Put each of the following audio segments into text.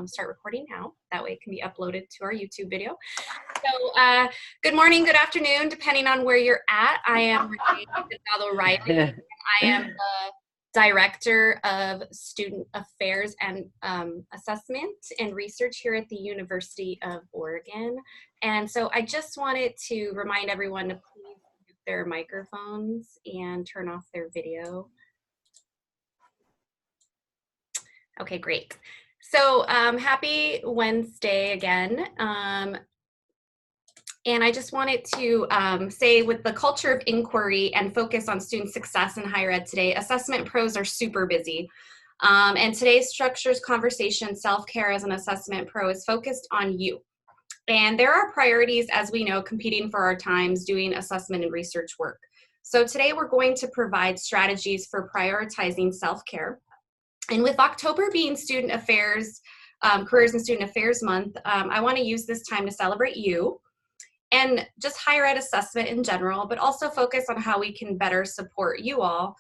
start recording now. That way it can be uploaded to our YouTube video. So good morning, good afternoon, depending on where you're at. I am Renee Delgado-Riley. I am the Director of Student Affairs and Assessment and Research here at the University of Oregon. And so I just wanted to remind everyone to please mute their microphones and turn off their video. Okay, great. So happy Wednesday again. And I just wanted to say, with the culture of inquiry and focus on student success in higher ed today, assessment pros are super busy. And today's Structures Conversation Self-Care as an Assessment Pro is focused on you. And there are priorities, as we know, competing for our times doing assessment and research work. So today we're going to provide strategies for prioritizing self-care. And with October being Student Affairs, Careers and Student Affairs Month, I want to use this time to celebrate you and just higher ed assessment in general, but also focus on how we can better support you all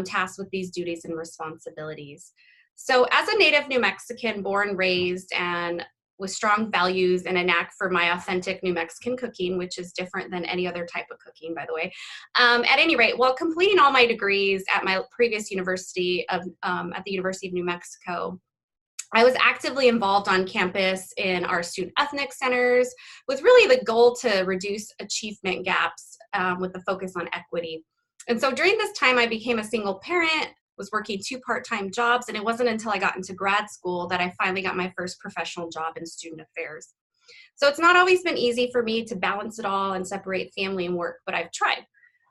tasked with these duties and responsibilities. So as a native New Mexican, born, raised, and with strong values and a knack for my authentic New Mexican cooking, which is different than any other type of cooking, by the way. At any rate, while completing all my degrees at my previous university at the University of New Mexico, I was actively involved on campus in our student ethnic centers with really the goal to reduce achievement gaps with the focus on equity. And so during this time, I became a single parent, was working 2 part-time jobs, and it wasn't until I got into grad school that I finally got my first professional job in student affairs. So it's not always been easy for me to balance it all and separate family and work, but I've tried.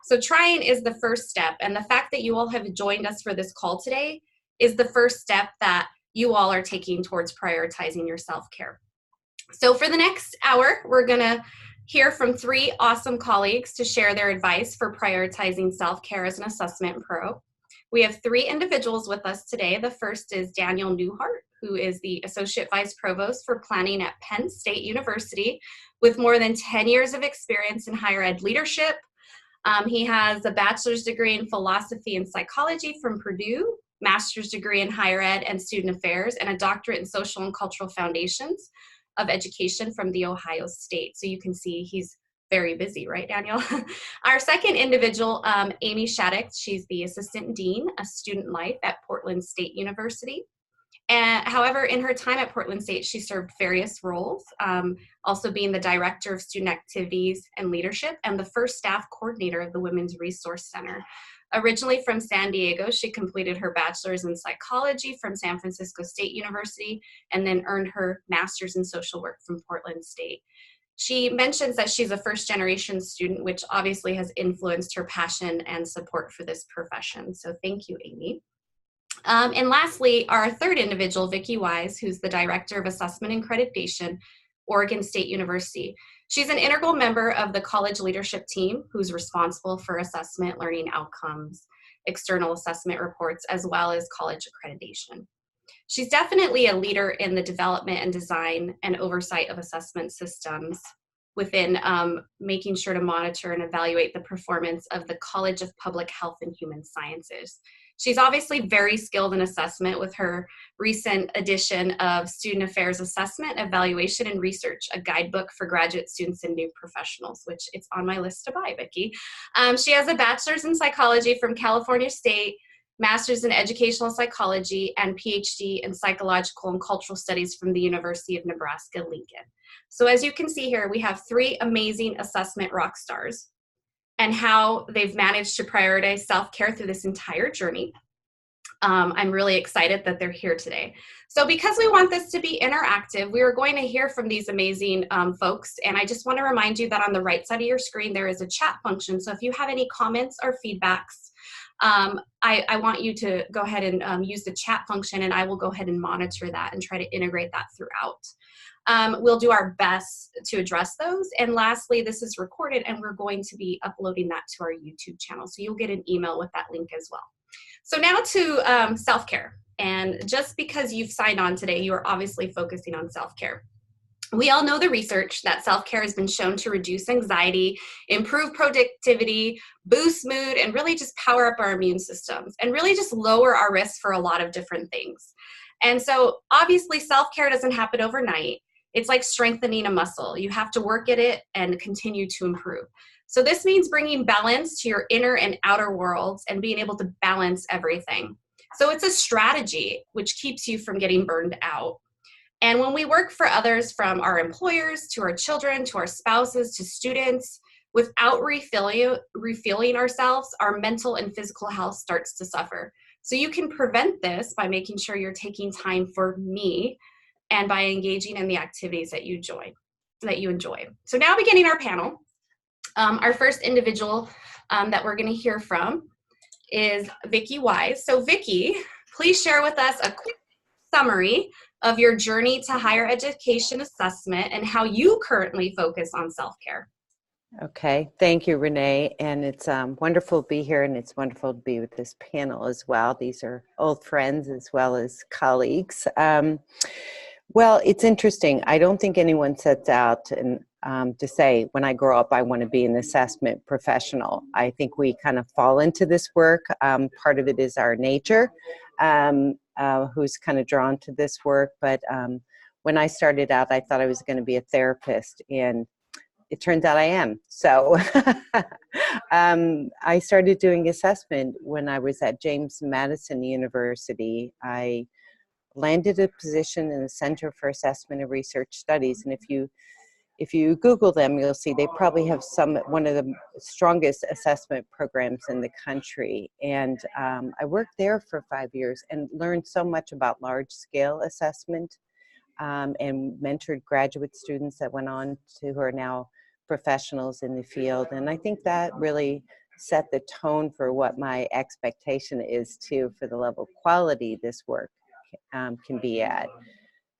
So trying is the first step, and the fact that you all have joined us for this call today is the first step that you all are taking towards prioritizing your self-care. So for the next hour, we're gonna hear from 3 awesome colleagues to share their advice for prioritizing self-care as an assessment pro. We have 3 individuals with us today. The first is Daniel Newhart, who is the Associate Vice Provost for Planning at Penn State University with more than 10 years of experience in higher ed leadership. He has a bachelor's degree in philosophy and psychology from Purdue, master's degree in higher ed and student affairs, and a doctorate in social and cultural foundations of education from The Ohio State. So you can see he's very busy, right, Daniel? Our second individual, Aimee Shattuck, she's the assistant dean of student life at Portland State University. And however, in her time at Portland State, she served various roles, also being the director of student activities and leadership and the first staff coordinator of the Women's Resource Center. Originally from San Diego, she completed her bachelor's in psychology from San Francisco State University and then earned her master's in social work from Portland State. She mentions that she's a first-generation student, which obviously has influenced her passion and support for this profession. So thank you, Aimee. And lastly, our third individual, Vicki, who's the Director of Assessment and Accreditation, Oregon State University. She's an integral member of the college leadership team who's responsible for assessment, learning outcomes, external assessment reports, as well as college accreditation. She's definitely a leader in the development and design and oversight of assessment systems within making sure to monitor and evaluate the performance of the College of Public Health and Human Sciences. She's obviously very skilled in assessment with her recent edition of Student Affairs Assessment, Evaluation, and Research, a guidebook for graduate students and new professionals, which it's on my list to buy, Vicki. She has a bachelor's in psychology from California State, master's in educational psychology, and PhD in psychological and cultural studies from the University of Nebraska-Lincoln. So as you can see here, we have 3 amazing assessment rock stars and how they've managed to prioritize self-care through this entire journey. I'm really excited that they're here today. So because we want this to be interactive, we are going to hear from these amazing folks. And I just want to remind you that on the right side of your screen, there is a chat function. So if you have any comments or feedbacks, I want you to go ahead and use the chat function, and I will go ahead and monitor that and try to integrate that throughout. We'll do our best to address those. And lastly, this is recorded and we're going to be uploading that to our YouTube channel. So you'll get an email with that link as well. So now to self-care. And just because you've signed on today, you are obviously focusing on self-care. We all know the research that self-care has been shown to reduce anxiety, improve productivity, boost mood, and really just power up our immune systems and really just lower our risk for a lot of different things. And so obviously self-care doesn't happen overnight. It's like strengthening a muscle. You have to work at it and continue to improve. So this means bringing balance to your inner and outer worlds and being able to balance everything. So it's a strategy which keeps you from getting burned out. And when we work for others, from our employers to our children, to our spouses, to students, without refueling ourselves, our mental and physical health starts to suffer. So you can prevent this by making sure you're taking time for me and by engaging in the activities that you enjoy. So now beginning our panel, our first individual that we're going to hear from is Vicki Wise. So Vicki, please share with us a quick summary of your journey to higher education assessment and how you currently focus on self-care. Okay, thank you, Renee. And it's wonderful to be here, and it's wonderful to be with this panel as well. These are old friends as well as colleagues. Well, it's interesting. I don't think anyone sets out to say, when I grow up, I want to be an assessment professional. I think we kind of fall into this work. Part of it is our nature, who's kind of drawn to this work. But when I started out, I thought I was going to be a therapist, and it turns out I am. So I started doing assessment when I was at James Madison University. I landed a position in the Center for Assessment and Research Studies, and if you Google them, you'll see they probably have one of the strongest assessment programs in the country. And I worked there for 5 years and learned so much about large-scale assessment, and mentored graduate students that went on to who are now professionals in the field. And I think that really set the tone for what my expectation is too for the level of quality this work can be at.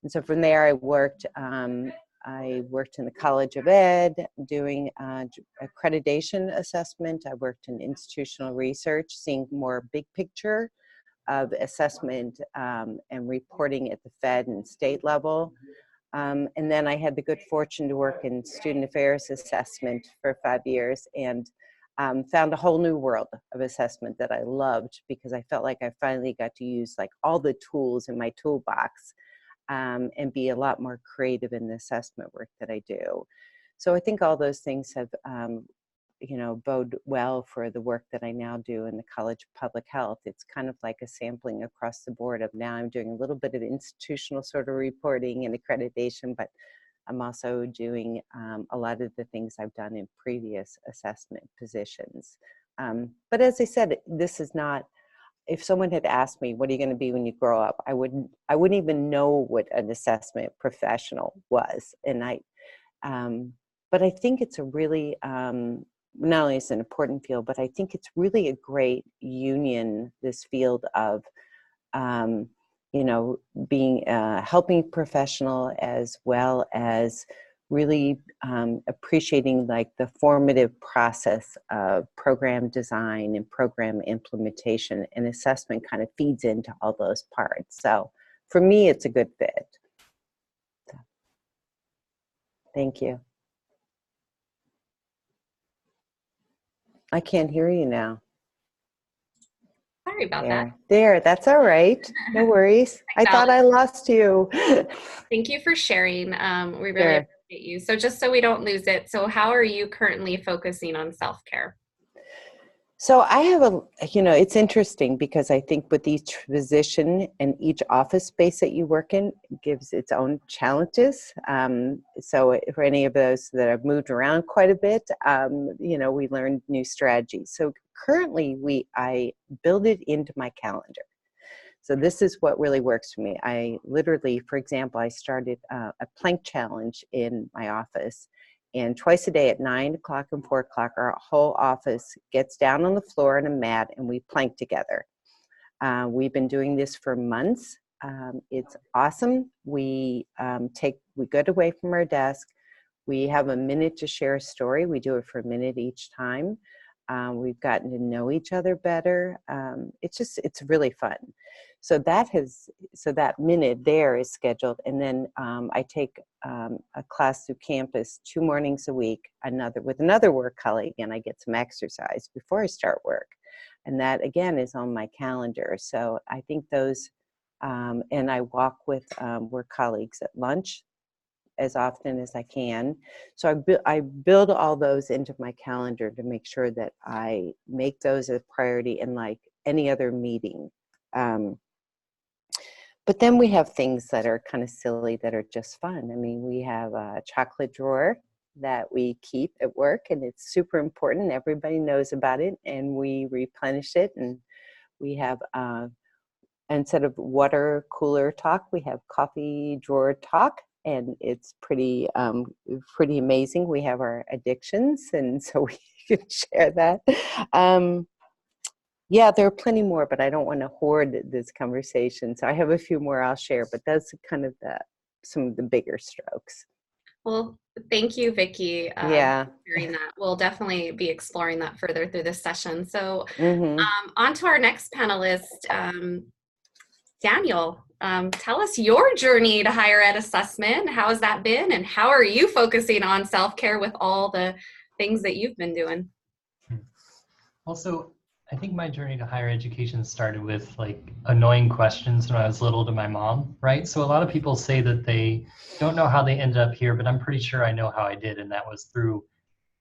And so from there I worked in the College of Ed doing accreditation assessment. I worked in institutional research, seeing more big picture of assessment and reporting at the Fed and state level. And then I had the good fortune to work in student affairs assessment for 5 years, and found a whole new world of assessment that I loved, because I felt like I finally got to use like all the tools in my toolbox and be a lot more creative in the assessment work that I do. So I think all those things have bode well for the work that I now do in the College of Public Health. It's kind of like a sampling across the board of now I'm doing a little bit of institutional sort of reporting and accreditation, but I'm also doing a lot of the things I've done in previous assessment positions. But as I said, this is not, if someone had asked me, what are you going to be when you grow up? I wouldn't even know what an assessment professional was. And but I think it's a really, not only is it an important field, but I think it's really a great union, this field of, being a helping professional, as well as really appreciating like the formative process of program design and program implementation, and assessment kind of feeds into all those parts. So for me, it's a good fit. So, thank you. I can't hear you now. Sorry about that. There, that's all right. No worries. I thought I lost you. Thank you for sharing. We really appreciate you. So just so we don't lose it, so how are you currently focusing on self-care? So I have it's interesting, because I think with each position and each office space that you work in gives its own challenges. So for any of those that have moved around quite a bit, we learned new strategies. So currently I build it into my calendar. So this is what really works for me. I literally, for example, I started a plank challenge in my office. And twice a day at 9 o'clock and 4 o'clock, our whole office gets down on the floor on a mat and we plank together. We've been doing this for months. It's awesome. We get away from our desk. We have a minute to share a story. We do it for a minute each time. We've gotten to know each other better. It's really fun. So that minute there is scheduled, and then I take a class through campus 2 mornings a week, with another work colleague, and I get some exercise before I start work. And that again is on my calendar. So I think those And I walk with work colleagues at lunch as often as I can. So I build all those into my calendar to make sure that I make those a priority in like any other meeting. But then we have things that are kind of silly that are just fun. I mean, we have a chocolate drawer that we keep at work, and it's super important. Everybody knows about it, and we replenish it. And we have, instead of water cooler talk, we have coffee drawer talk, and it's pretty amazing. We have our addictions, and so we can share that. Yeah, there are plenty more, but I don't want to hoard this conversation. So I have a few more I'll share, but that's kind of some of the bigger strokes. Well, thank you, Vicki, Yeah. for sharing that. We'll definitely be exploring that further through this session. So on to our next panelist, Daniel. Tell us your journey to higher ed assessment. How has that been? And how are you focusing on self-care with all the things that you've been doing? Also, I think my journey to higher education started with like annoying questions when I was little to my mom, right? So a lot of people say that they don't know how they ended up here, but I'm pretty sure I know how I did. And that was through,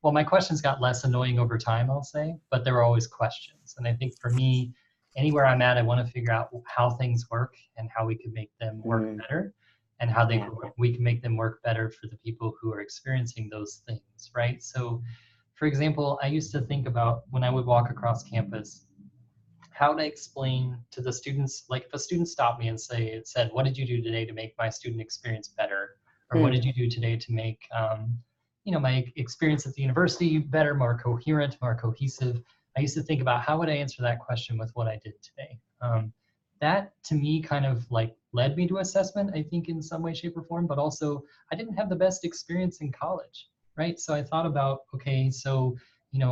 well, my questions got less annoying over time, I'll say, but there were always questions. And I think for me, anywhere I'm at, I want to figure out how things work and how we could make them work better, and how we can make them work better for the people who are experiencing those things, right? So for example, I used to think about when I would walk across campus, how to explain to the students, like if a student stopped me and said, what did you do today to make my student experience better? Or what did you do today to make my experience at the university better, more coherent, more cohesive? I used to think about how would I answer that question with what I did today? That to me kind of like led me to assessment, I think in some way, shape or form, but also I didn't have the best experience in college. Right. So I thought about, okay, so,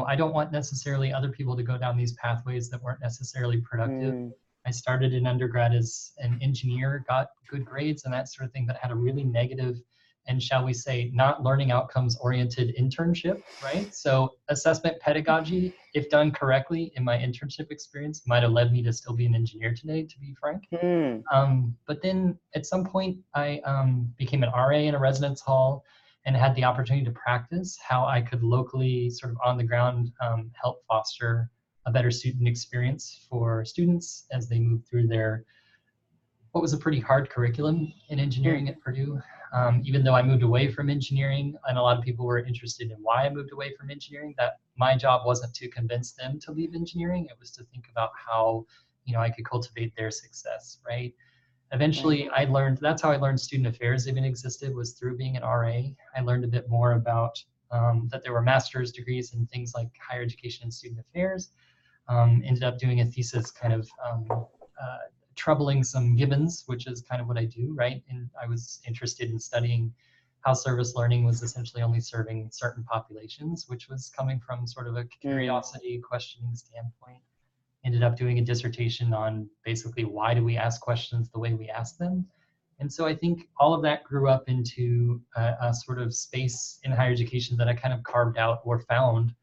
I don't want necessarily other people to go down these pathways that weren't necessarily productive. I started in undergrad as an engineer, got good grades and that sort of thing, but had a really negative and, shall we say, not learning outcomes oriented internship, right? So assessment pedagogy, if done correctly in my internship experience, might have led me to still be an engineer today, to be frank. But then at some point I became an RA in a residence hall, and had the opportunity to practice how I could locally sort of on the ground help foster a better student experience for students as they move through what was a pretty hard curriculum in engineering at Purdue. Even though I moved away from engineering, and a lot of people were interested in why I moved away from engineering, that my job wasn't to convince them to leave engineering. It was to think about how, I could cultivate their success, right? Eventually, I learned, that's how I learned student affairs even existed, was through being an RA. I learned a bit more about that there were master's degrees in things like higher education and student affairs. Ended up doing a thesis kind of troubling some gibbons, which is kind of what I do, right? And I was interested in studying how service learning was essentially only serving certain populations, which was coming from sort of a curiosity, questioning standpoint. Ended up doing a dissertation on basically why do we ask questions the way we ask them. And so I think all of that grew up into a sort of space in higher education that I kind of carved out or found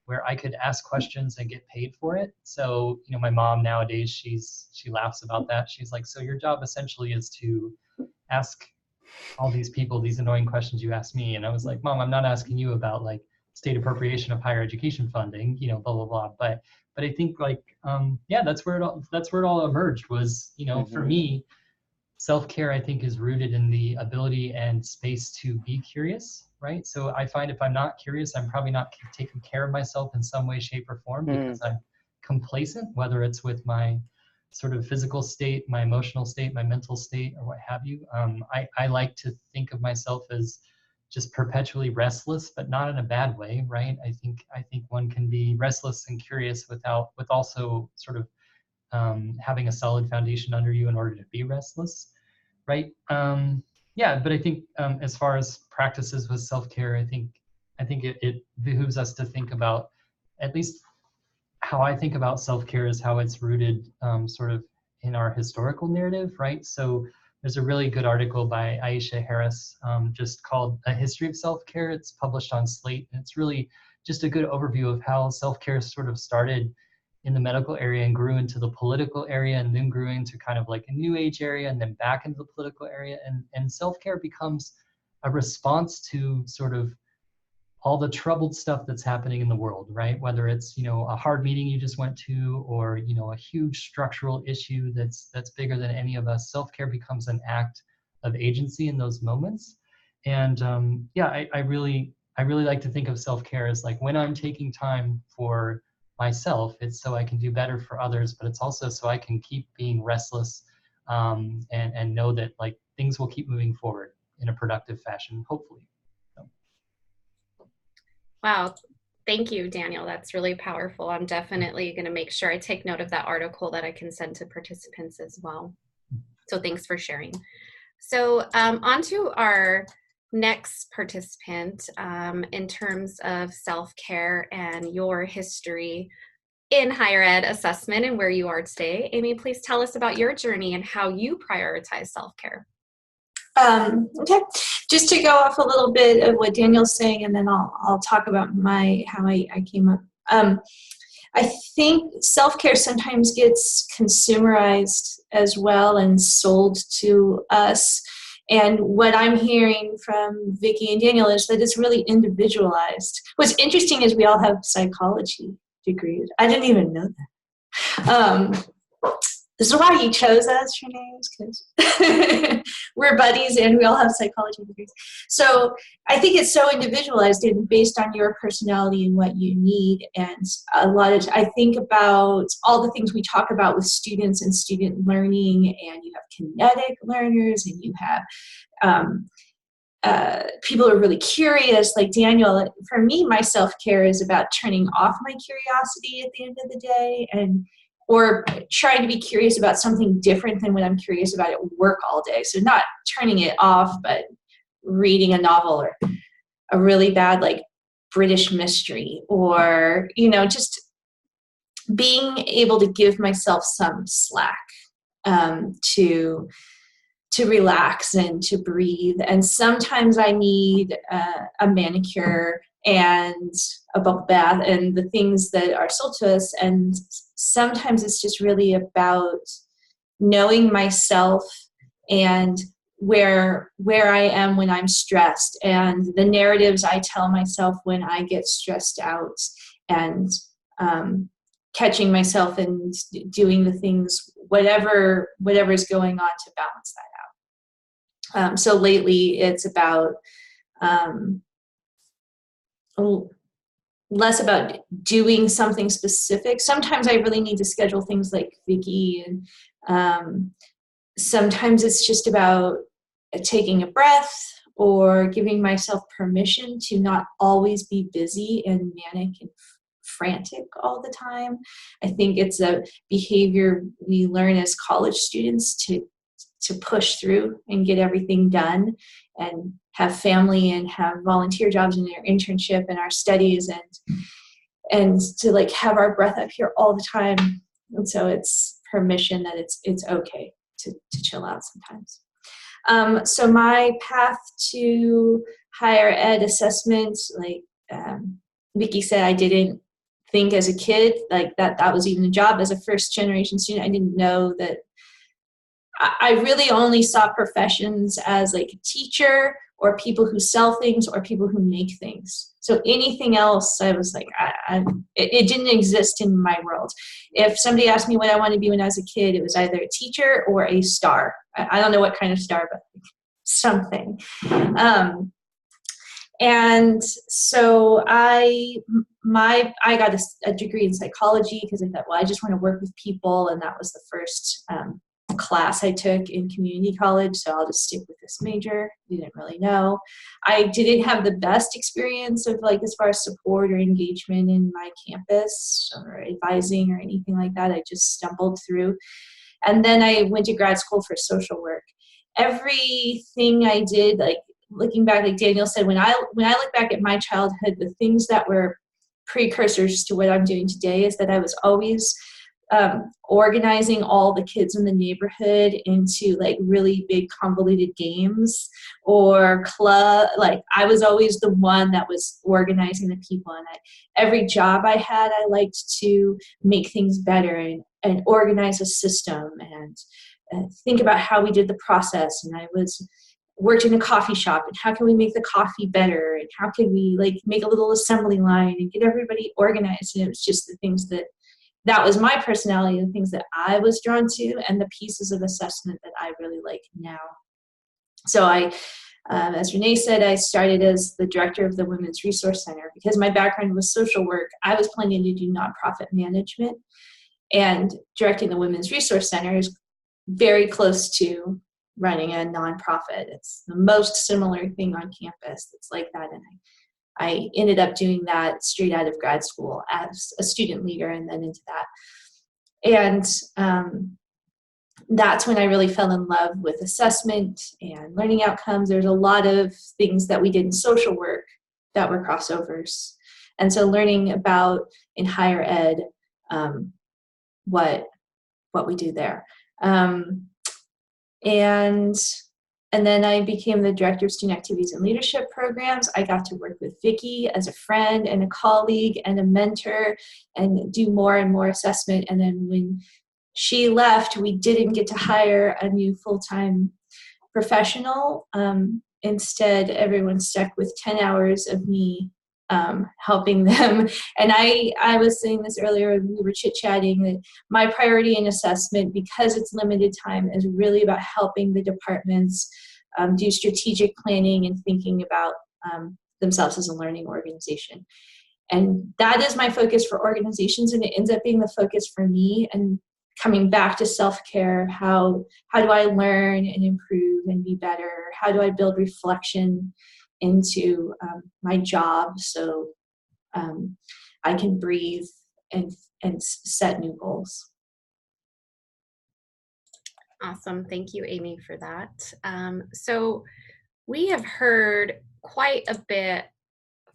where I could ask questions and get paid for it. So, my mom nowadays, she laughs about that. She's like, so your job essentially is to ask all these people these annoying questions you ask me. And I was like, Mom, I'm not asking you about like state appropriation of higher education funding, blah, blah, blah. But I think like, that's where it all emerged was, for me, self-care, I think, is rooted in the ability and space to be curious, right? So I find if I'm not curious, I'm probably not taking care of myself in some way, shape, or form because I'm complacent, whether it's with my sort of physical state, my emotional state, my mental state, or what have you. I like to think of myself as just perpetually restless, but not in a bad way, right? I think one can be restless and curious with also sort of having a solid foundation under you in order to be restless, right? But I think as far as practices with self-care, I think it behooves us to think about, at least how I think about self-care is how it's rooted sort of in our historical narrative, right? So there's a really good article by Aisha Harris just called A History of Self-Care. It's published on Slate, and it's really just a good overview of how self-care sort of started in the medical area and grew into the political area, and then grew into kind of like a new age area, and then back into the political area. And self-care becomes a response to sort of all the troubled stuff that's happening in the world, right? Whether it's, you know, a hard meeting you just went to, or, you know, a huge structural issue that's bigger than any of us. Self-care becomes an act of agency in those moments. And yeah, I really like to think of self-care as like, when I'm taking time for myself, it's so I can do better for others, but it's also so I can keep being restless, and know that like things will keep moving forward in a productive fashion, hopefully. So. Wow. Thank you, Daniel. That's really powerful. I'm definitely going to make sure I take note of that article that I can send to participants as well. So thanks for sharing. So on to our next participant, in terms of self-care and your history in higher ed assessment and where you are today. Aimee, please tell us about your journey and how you prioritize self-care. Okay, just to go off a little bit of what Daniel's saying, and then I'll talk about how I came up. I think self-care sometimes gets consumerized as well and sold to us. And what I'm hearing from Vicki and Daniel is that it's really individualized. What's interesting is we all have psychology degrees. I didn't even know that. This is why you chose us, Renee, because we're buddies and we all have psychology degrees. So I think it's so individualized and based on your personality and what you need. And I think about all the things we talk about with students and student learning, and you have kinetic learners, and you have people who are really curious, like Daniel. For me, my self-care is about turning off my curiosity at the end of the day, or trying to be curious about something different than what I'm curious about at work all day. So not turning it off, but reading a novel or a really bad like British mystery, or, you know, just being able to give myself some slack to relax and to breathe. And sometimes I need a manicure and a bubble bath and the things that are sold to us. And sometimes it's just really about knowing myself and where I am when I'm stressed, and the narratives I tell myself when I get stressed out, and catching myself and doing the things, whatever is going on, to balance that out. So lately it's about less about doing something specific. Sometimes I really need to schedule things like Vicki, and sometimes it's just about taking a breath or giving myself permission to not always be busy and manic and frantic all the time. I think it's a behavior we learn as college students to push through and get everything done, and have family and have volunteer jobs and our internship and our studies, and to like have our breath up here all the time. And so it's permission that it's okay to chill out sometimes. So my path to higher ed assessment, like Vicki said, I didn't think as a kid like that was even a job. As a first generation student, I didn't know that. I really only saw professions as like a teacher, or people who sell things, or people who make things. So anything else, I was like, it didn't exist in my world. If somebody asked me what I wanted to be when I was a kid, it was either a teacher or a star. I don't know what kind of star, but something. And so I got a degree in psychology because I thought, well, I just want to work with people, and that was the first class I took in community college, so I'll just stick with this major. Didn't really know. I didn't have the best experience of like as far as support or engagement in my campus or advising or anything like that. I just stumbled through. And then I went to grad school for social work. Everything I did, like looking back, like Daniel said, when I look back at my childhood, the things that were precursors to what I'm doing today is that I was always organizing all the kids in the neighborhood into like really big convoluted games or club. Like I was always the one that was organizing the people, and every job I had, I liked to make things better and organize a system and think about how we did the process. And I worked in a coffee shop, and how can we make the coffee better, and how can we like make a little assembly line and get everybody organized. And it was just the things that was my personality, the things that I was drawn to, and the pieces of assessment that I really like now. So as Renee said, I started as the director of the Women's Resource Center. Because my background was social work, I was planning to do nonprofit management, and directing the Women's Resource Center is very close to running a nonprofit. It's the most similar thing on campus that's like that. And I ended up doing that straight out of grad school as a student leader, and then into that. And that's when I really fell in love with assessment and learning outcomes. There's a lot of things that we did in social work that were crossovers. And so learning about in higher ed, what we do there. And then I became the director of student activities and leadership programs. I got to work with Vicki as a friend and a colleague and a mentor and do more and more assessment. And then when she left, we didn't get to hire a new full-time professional. Instead, everyone stuck with 10 hours of me helping them. And I was saying this earlier, we were chit-chatting, that my priority in assessment, because it's limited time, is really about helping the departments do strategic planning and thinking about themselves as a learning organization. And that is my focus for organizations, and it ends up being the focus for me. And coming back to self-care, how do I learn and improve and be better? How do I build reflection into my job so I can breathe and set new goals. Awesome. Thank you, Aimee, for that. So we have heard quite a bit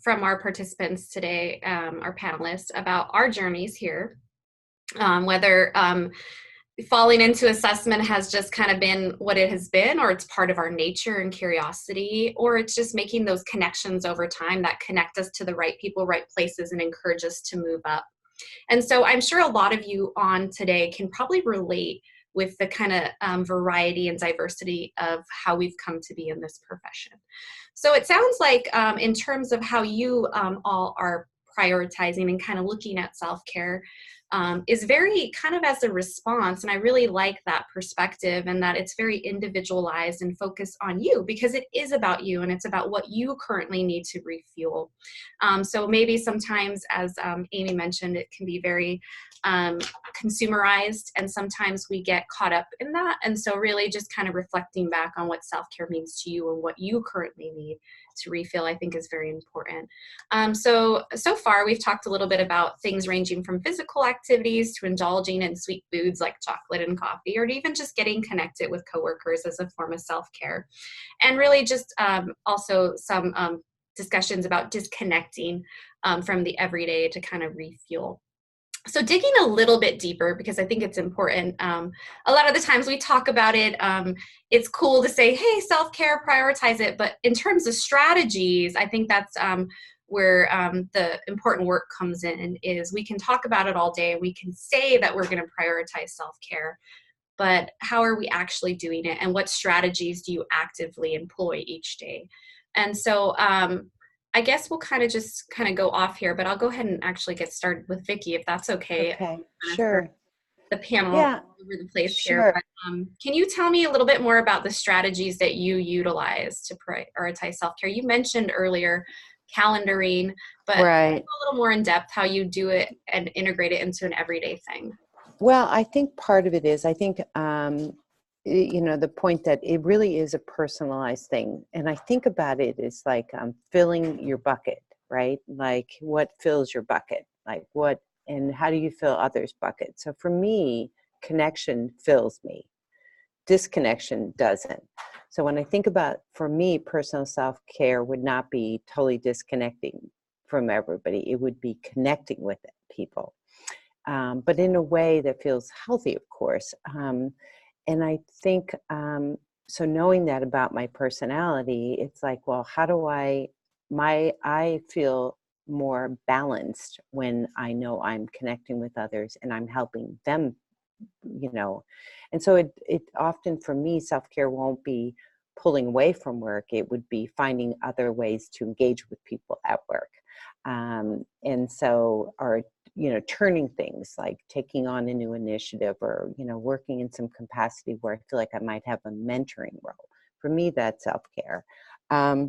from our participants today, our panelists, about our journeys here, whether falling into assessment has just kind of been what it has been, or it's part of our nature and curiosity, or it's just making those connections over time that connect us to the right people, right places, and encourage us to move up. And so I'm sure a lot of you on today can probably relate with the kind of variety and diversity of how we've come to be in this profession. So it sounds like in terms of how you all are prioritizing and kind of looking at self-care, is very kind of as a response. And I really like that perspective, and that it's very individualized and focused on you, because it is about you and it's about what you currently need to refuel. So maybe sometimes, as Aimee mentioned, it can be very consumerized, and sometimes we get caught up in that. And so really just kind of reflecting back on what self-care means to you and what you currently need to refill, I think, is very important. So far we've talked a little bit about things ranging from physical activities to indulging in sweet foods like chocolate and coffee, or even just getting connected with coworkers as a form of self-care. And really just also some discussions about disconnecting from the everyday to kind of refuel. So digging a little bit deeper, because I think it's important. A lot of the times we talk about it, it's cool to say, hey, self-care, prioritize it. But in terms of strategies, I think that's where the important work comes in, is we can talk about it all day. We can say that we're going to prioritize self-care, but how are we actually doing it? And what strategies do you actively employ each day? And so I guess we'll kind of go off here, but I'll go ahead and actually get started with Vicki, if that's okay. Okay, sure. The panel Yeah, all over the place sure. here. But, can you tell me a little bit more about the strategies that you utilize to prioritize self-care? You mentioned earlier calendaring, but Right. a little more in depth how you do it and integrate it into an everyday thing. Well, I think part of it is, the point that it really is a personalized thing. And I think about it as like filling your bucket, right? Like what fills your bucket? Like what, and how do you fill others' buckets? So for me, connection fills me. Disconnection doesn't. So when I think about, for me, personal self-care would not be totally disconnecting from everybody. It would be connecting with people. but in a way that feels healthy, of course. And I think, so knowing that about my personality, it's like, well, how do I feel more balanced when I know I'm connecting with others and I'm helping them, and so it often, for me, self-care won't be pulling away from work. It would be finding other ways to engage with people at work. And so, or, turning things like taking on a new initiative, or, working in some capacity where I feel like I might have a mentoring role. For me, that's self-care. I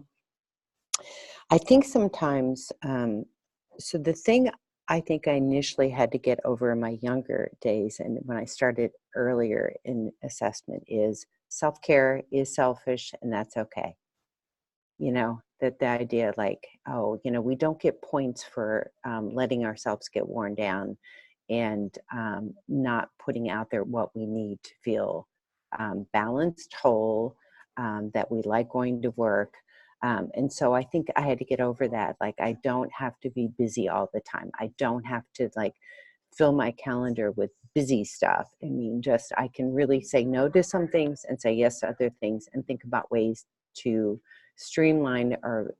think sometimes, so the thing I think I initially had to get over in my younger days, and when I started earlier in assessment, is self-care is selfish, and that's okay. That the idea like, oh, we don't get points for letting ourselves get worn down and not putting out there what we need to feel balanced, whole, that we like going to work. And so I think I had to get over that. Like, I don't have to be busy all the time. I don't have to fill my calendar with busy stuff. I mean, just, I can really say no to some things and say yes to other things, and think about ways to streamline or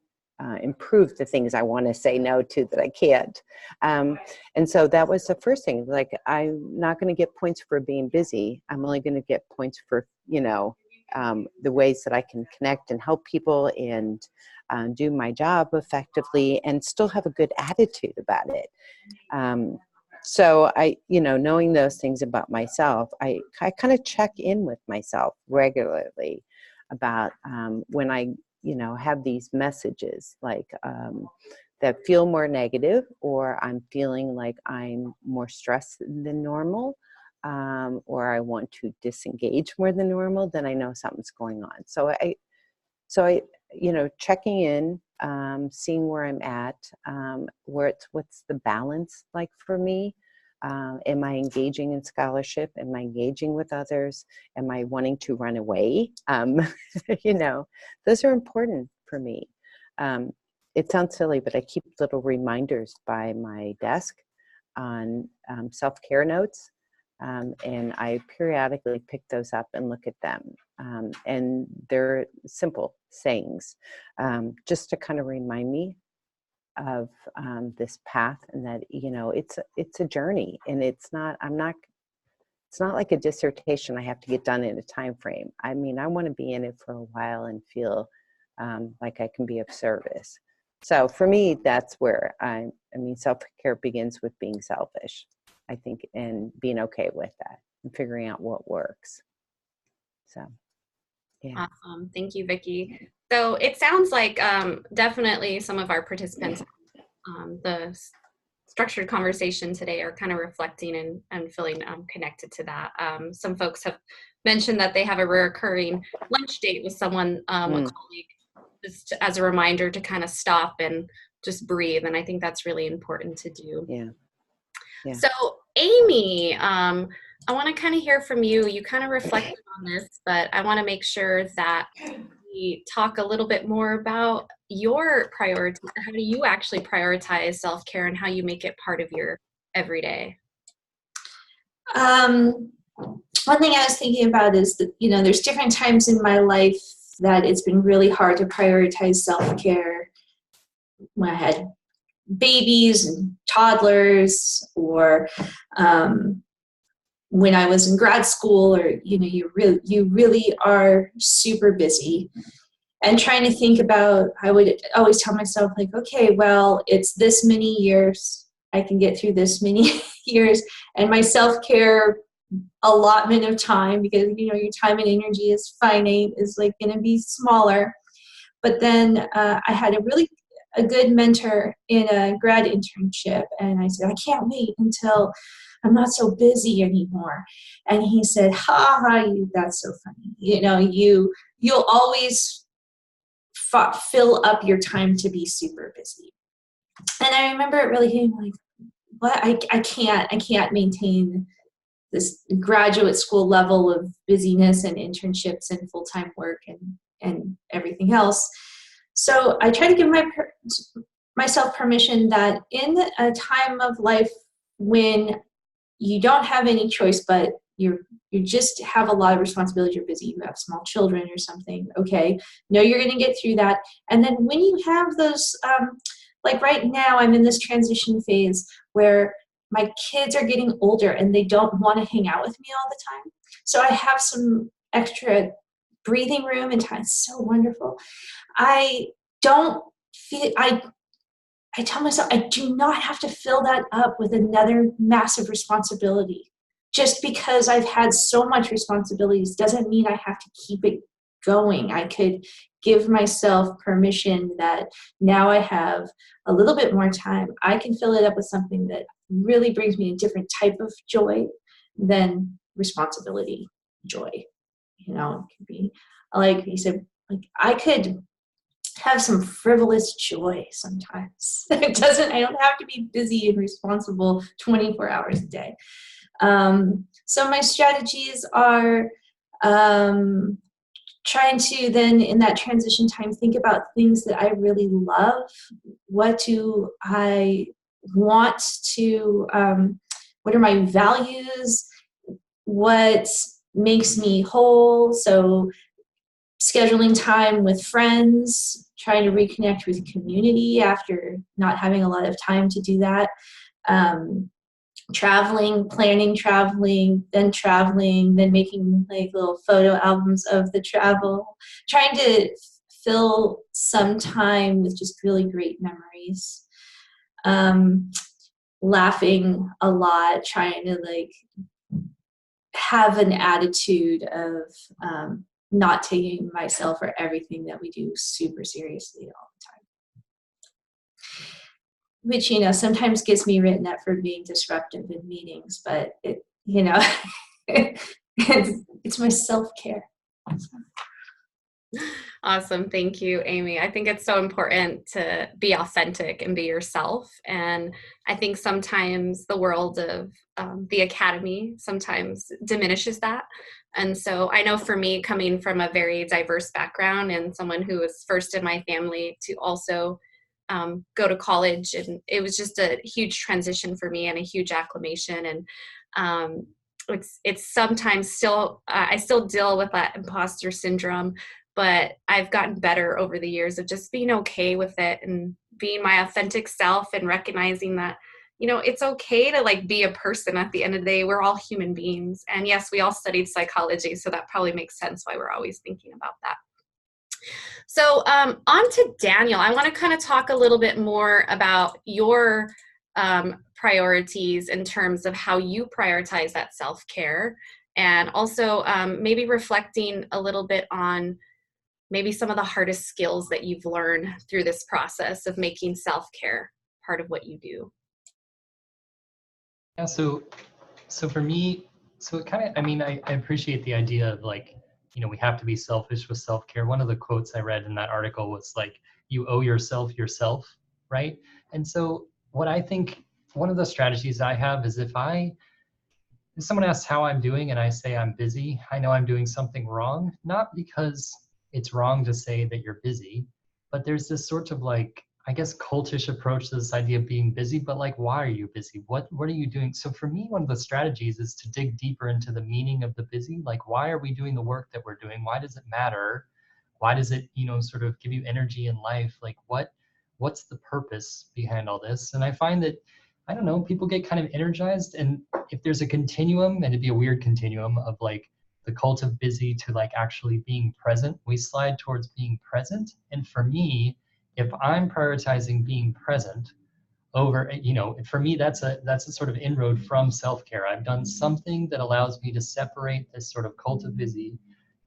improve the things I want to say no to that I can't. And so that was the first thing. Like, I'm not going to get points for being busy. I'm only going to get points for, the ways that I can connect and help people and do my job effectively and still have a good attitude about it. So I, knowing those things about myself, I kind of check in with myself regularly about when I, have these messages like that feel more negative, or I'm feeling like I'm more stressed than normal, or I want to disengage more than normal, then I know something's going on. So I, checking in, seeing where I'm at, what's the balance like for me? Am I engaging in scholarship? Am I engaging with others? Am I wanting to run away? Those are important for me. It sounds silly, but I keep little reminders by my desk on self-care notes. And I periodically pick those up and look at them. And they're simple sayings, just to kind of remind me of this path, and that, it's a journey, and it's not like a dissertation I have to get done in a time frame. I mean, I want to be in it for a while and feel like I can be of service. So for me, that's where I mean, self-care begins with being selfish, I think, and being okay with that and figuring out what works. So, yeah. Awesome. Thank you, Vicki. So it sounds like definitely some of our participants, the structured conversation today, are kind of reflecting and feeling connected to that. Some folks have mentioned that they have a recurring lunch date with someone, a colleague, just as a reminder to kind of stop and just breathe. And I think that's really important to do. Yeah. Yeah. So Aimee, I want to kind of hear from you. You kind of reflected on this, but I want to make sure that we talk a little bit more about your priorities. How do you actually prioritize self-care, and how you make it part of your everyday? One thing I was thinking about is that, there's different times in my life that it's been really hard to prioritize self-care. When I had babies and toddlers, or when I was in grad school, or you really are super busy, and trying to think about, I would always tell myself, like, okay, well, it's this many years, I can get through this many years, and my self-care allotment of time, because your time and energy is finite, is like going to be smaller. But then I had a good mentor in a grad internship, and I said, I can't wait until I'm not so busy anymore. And he said, ha ha, that's so funny. You'll always fill up your time to be super busy. And I remember it really hitting like, what? I can't maintain this graduate school level of busyness and internships and full-time work and everything else. So I try to give myself permission that in a time of life when you don't have any choice, but you just have a lot of responsibility. You're busy. You have small children or something. Okay, no, you're going to get through that. And then when you have those, like right now, I'm in this transition phase where my kids are getting older and they don't want to hang out with me all the time. So I have some extra breathing room and time. It's so wonderful. I don't feel, I tell myself I do not have to fill that up with another massive responsibility. Just because I've had so much responsibilities doesn't mean I have to keep it going. I could give myself permission that now I have a little bit more time. I can fill it up with something that really brings me a different type of joy than responsibility joy. You know, it could be like he said, like I could have some frivolous joy sometimes. I don't have to be busy and responsible 24 hours a day. So my strategies are trying to then in that transition time think about things that I really love. What do I want to, what are my values? What makes me whole? So scheduling time with friends, trying to reconnect with community after not having a lot of time to do that. Traveling, planning traveling, then making like little photo albums of the travel, trying to fill some time with just really great memories. Laughing a lot, trying to like have an attitude of not taking myself or everything that we do super seriously all the time. Which, you know, sometimes gets me written up for being disruptive in meetings, but it, you know, it's my self-care. Awesome. Thank you, Aimee. I think it's so important to be authentic and be yourself. And I think sometimes the world of the academy sometimes diminishes that. And so I know for me, coming from a very diverse background and someone who was first in my family to also go to college, and it was just a huge transition for me and a huge acclimation. And it's sometimes still, I still deal with that imposter syndrome, but I've gotten better over the years of just being okay with it and being my authentic self and recognizing that, you know, it's okay to like be a person at the end of the day. We're all human beings. And yes, we all studied psychology, so that probably makes sense why we're always thinking about that. So on to Daniel. I want to kind of talk a little bit more about your priorities in terms of how you prioritize that self-care, and also maybe reflecting a little bit on maybe some of the hardest skills that you've learned through this process of making self-care part of what you do. Yeah, so for me, so it kind of, I mean, I appreciate the idea of like, you know, we have to be selfish with self-care. One of the quotes I read in that article was like, you owe yourself, right? And so what I think, one of the strategies I have is if someone asks how I'm doing and I say I'm busy, I know I'm doing something wrong, not because it's wrong to say that you're busy, but there's this sort of like, I guess, cultish approach to this idea of being busy, but like, why are you busy? What are you doing? So for me, one of the strategies is to dig deeper into the meaning of the busy. Like, why are we doing the work that we're doing? Why does it matter? Why does it, you know, sort of give you energy in life? Like what's the purpose behind all this? And I find that, I don't know, people get kind of energized, and if there's a continuum, and it'd be a weird continuum of like the cult of busy to like actually being present, we slide towards being present. And for me, if I'm prioritizing being present over, you know, for me, that's a sort of inroad from self-care. I've done something that allows me to separate this sort of cult of busy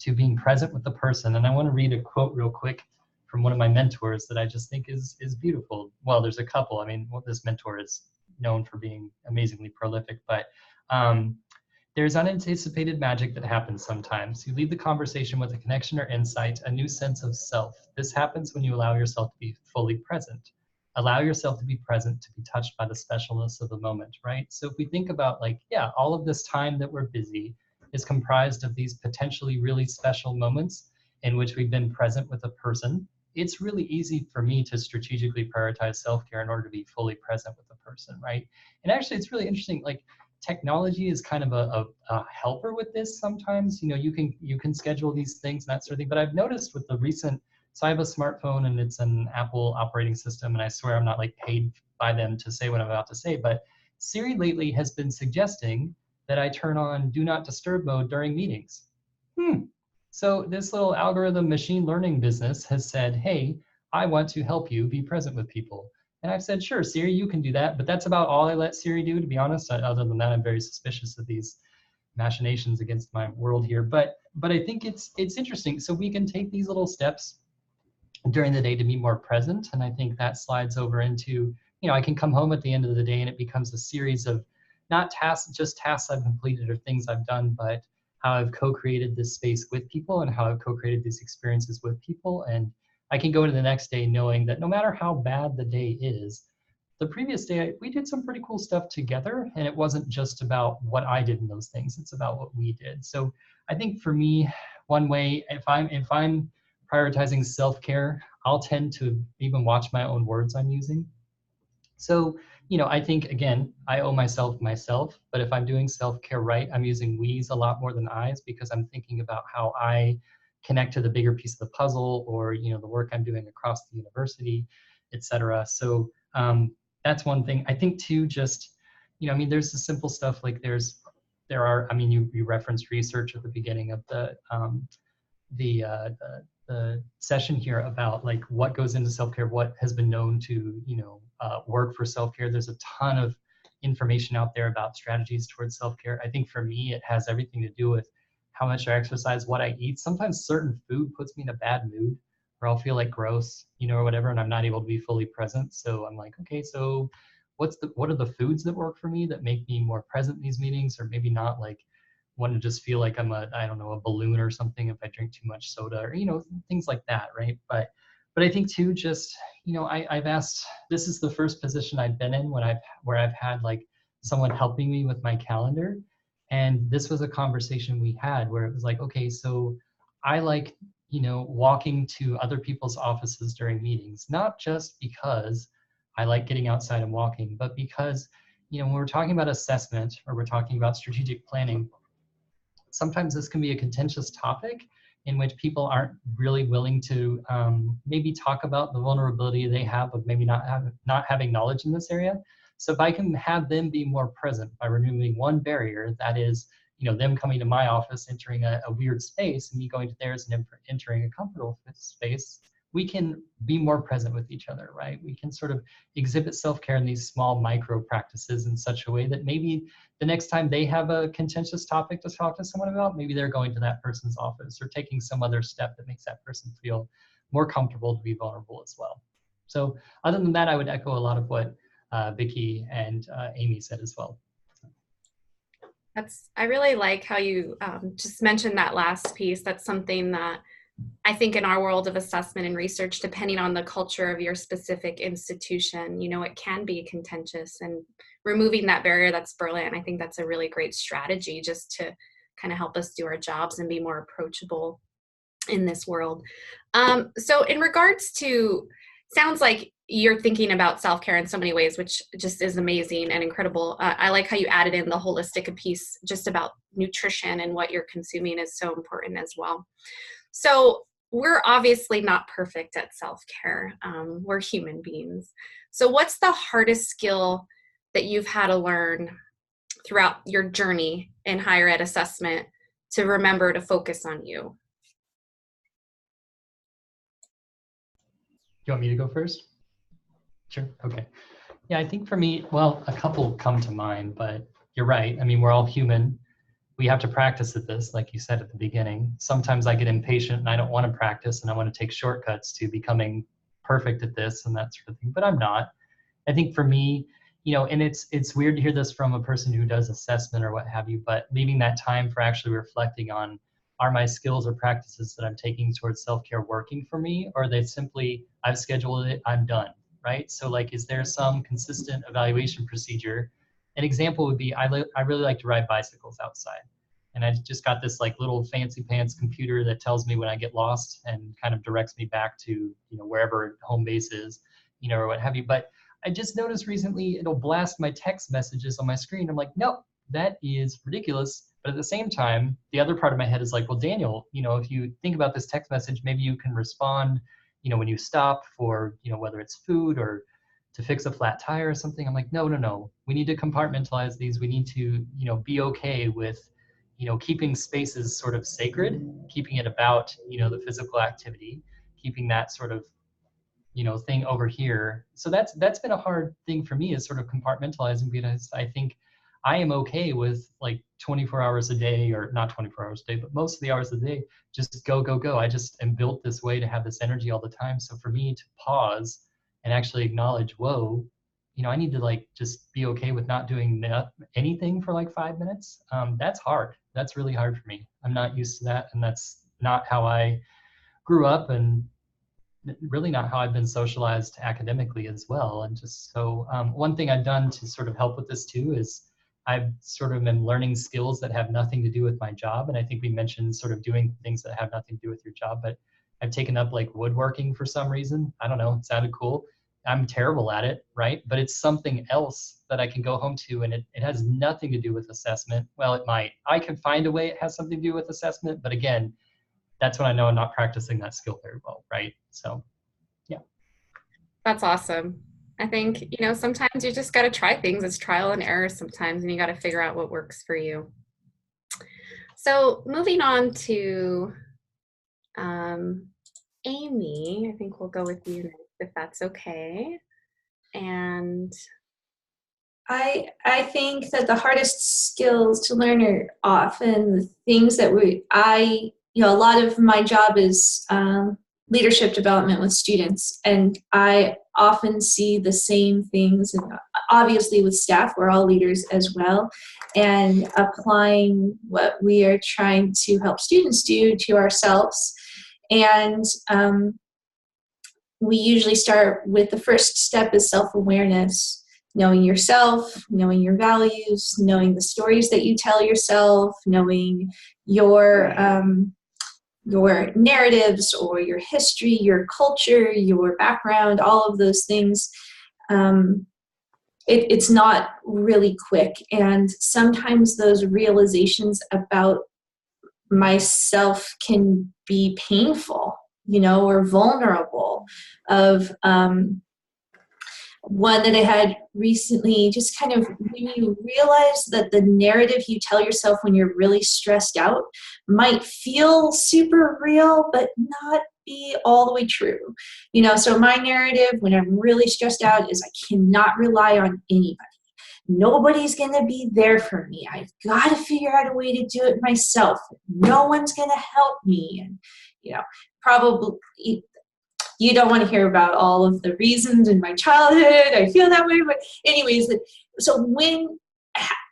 to being present with the person. And I want to read a quote real quick from one of my mentors that I just think is beautiful. Well, there's a couple. I mean, this mentor is known for being amazingly prolific, but there's unanticipated magic that happens sometimes. You leave the conversation with a connection or insight, a new sense of self. This happens when you allow yourself to be fully present. Allow yourself to be present, to be touched by the specialness of the moment, right? So if we think about like, yeah, all of this time that we're busy is comprised of these potentially really special moments in which we've been present with a person. It's really easy for me to strategically prioritize self-care in order to be fully present with the person, right? And actually, it's really interesting. Like, technology is kind of a helper with this sometimes. You know, you can schedule these things and that sort of thing. But I've noticed with the recent, so I have a smartphone and it's an Apple operating system, and I swear I'm not like paid by them to say what I'm about to say, but Siri lately has been suggesting that I turn on do not disturb mode during meetings. So this little algorithm machine learning business has said, hey, I want to help you be present with people. And I've said, sure, Siri, you can do that. But that's about all I let Siri do, to be honest. Other than that, I'm very suspicious of these machinations against my world here. But I think it's interesting. So we can take these little steps during the day to be more present. And I think that slides over into, you know, I can come home at the end of the day and it becomes a series of not tasks, just tasks I've completed or things I've done, but how I've co-created this space with people and how I've co-created these experiences with people. And I can go into the next day knowing that no matter how bad the day is, the previous day we did some pretty cool stuff together, and it wasn't just about what I did in those things, it's about what we did. So I think for me, one way, if I'm prioritizing self-care, I'll tend to even watch my own words I'm using. So, you know, I think, again, I owe myself, but if I'm doing self-care right, I'm using we's a lot more than I's, because I'm thinking about how I connect to the bigger piece of the puzzle, or, you know, the work I'm doing across the university, et cetera. So that's one thing. I think too, just, you know, I mean, there's the simple stuff like there are, I mean, you referenced research at the beginning of the session here about like what goes into self-care, what has been known to, you know, work for self-care. There's a ton of information out there about strategies towards self-care. I think for me, it has everything to do with how much I exercise, what I eat. Sometimes certain food puts me in a bad mood, or I'll feel like gross, you know, or whatever, and I'm not able to be fully present. So I'm like, okay, so what are the foods that work for me that make me more present in these meetings, or maybe not, like want to just feel like I'm I don't know, a balloon or something if I drink too much soda, or, you know, things like that, right? But I think too, just, you know, I've asked, this is the first position I've been in where I've had like someone helping me with my calendar. And this was a conversation we had where it was like, okay, so I like, you know, walking to other people's offices during meetings, not just because I like getting outside and walking, but because, you know, when we're talking about assessment or we're talking about strategic planning, sometimes this can be a contentious topic in which people aren't really willing to maybe talk about the vulnerability they have of maybe not having knowledge in this area. So if I can have them be more present by removing one barrier, that is, you know, them coming to my office, entering a weird space, and me going to theirs and entering a comfortable space, we can be more present with each other, right? We can sort of exhibit self-care in these small micro practices in such a way that maybe the next time they have a contentious topic to talk to someone about, maybe they're going to that person's office or taking some other step that makes that person feel more comfortable to be vulnerable as well. So other than that, I would echo a lot of what Vicki and Aimee said as well. I really like how you just mentioned that last piece. That's something that I think in our world of assessment and research, depending on the culture of your specific institution, you know, it can be contentious, and removing that barrier, that's brilliant. I think that's a really great strategy just to kind of help us do our jobs and be more approachable in this world. So in regards to, sounds like you're thinking about self-care in so many ways, which just is amazing and incredible. I like how you added in the holistic piece, just about nutrition and what you're consuming is so important as well. So we're obviously not perfect at self-care. We're human beings. So what's the hardest skill that you've had to learn throughout your journey in higher ed assessment to remember to focus on you? You want me to go first? Sure, okay. Yeah, I think for me, well, a couple come to mind, but you're right. I mean, we're all human. We have to practice at this, like you said at the beginning. Sometimes I get impatient and I don't want to practice and I want to take shortcuts to becoming perfect at this and that sort of thing, but I'm not. I think for me, you know, and it's weird to hear this from a person who does assessment or what have you, but leaving that time for actually reflecting on, are my skills or practices that I'm taking towards self-care working for me, or are they simply, I've scheduled it, I'm done, right? So like, is there some consistent evaluation procedure? An example would be, I really like to ride bicycles outside. And I just got this like little fancy pants computer that tells me when I get lost and kind of directs me back to, you know, wherever home base is, you know, or what have you. But I just noticed recently it'll blast my text messages on my screen. I'm like, nope, that is ridiculous. But at the same time, the other part of my head is like, well, Daniel, if you think about this text message, maybe you can respond, when you stop for, whether it's food or to fix a flat tire or something. I'm like, no. We need to compartmentalize these. We need to, be okay with, keeping spaces sort of sacred, keeping it about, the physical activity, keeping that sort of, thing over here. So that's been a hard thing for me, is sort of compartmentalizing, because I think I am okay with like 24 hours a day, or not 24 hours a day, but most of the hours of the day, just go. I just am built this way to have this energy all the time. So for me to pause and actually acknowledge, whoa, I need to like just be okay with not doing anything for like 5 minutes. That's hard. That's really hard for me. I'm not used to that. And that's not how I grew up, and really not how I've been socialized academically as well. And just so one thing I've done to sort of help with this too is I've sort of been learning skills that have nothing to do with my job. And I think we mentioned sort of doing things that have nothing to do with your job, but I've taken up like woodworking for some reason. I don't know, it sounded cool. I'm terrible at it, right? But it's something else that I can go home to, and it has nothing to do with assessment. Well, it might. I can find a way it has something to do with assessment, but again, that's when I know I'm not practicing that skill very well, right? So, yeah. That's awesome. I think, sometimes you just got to try things. It's trial and error sometimes, and you got to figure out what works for you. So moving on to Aimee, I think we'll go with you next, if that's okay. And I think that the hardest skills to learn are often the things that a lot of my job is leadership development with students, and I often see the same things, and obviously with staff, we're all leaders as well, and applying what we are trying to help students do to ourselves. And we usually start with the first step is self-awareness, knowing yourself, knowing your values, knowing the stories that you tell yourself, knowing your narratives or your history, your culture, your background, all of those things. It's not really quick. And sometimes those realizations about myself can be painful, or vulnerable. Of one that I had recently, just kind of when you realize that the narrative you tell yourself when you're really stressed out might feel super real, but not be all the way true. So my narrative when I'm really stressed out is I cannot rely on anybody. Nobody's going to be there for me. I've got to figure out a way to do it myself. No one's going to help me. And, probably you don't want to hear about all of the reasons in my childhood I feel that way. But anyways, so when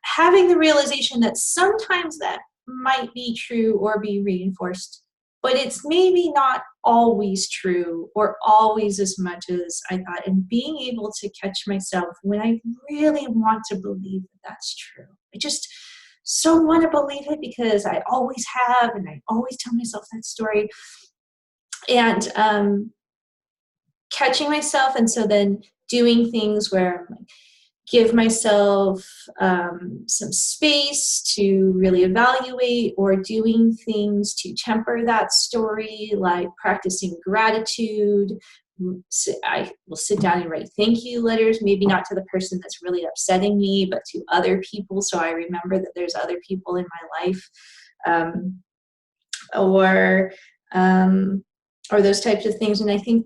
having the realization that sometimes that might be true or be reinforced, but it's maybe not always true or always as much as I thought, and being able to catch myself when I really want to believe that that's true. I just so want to believe it because I always have, and I always tell myself that story. And catching myself, and so then doing things where I'm like, give myself some space to really evaluate, or doing things to temper that story, like practicing gratitude. I will sit down and write thank you letters, maybe not to the person that's really upsetting me, but to other people, so I remember that there's other people in my life, or those types of things. And I think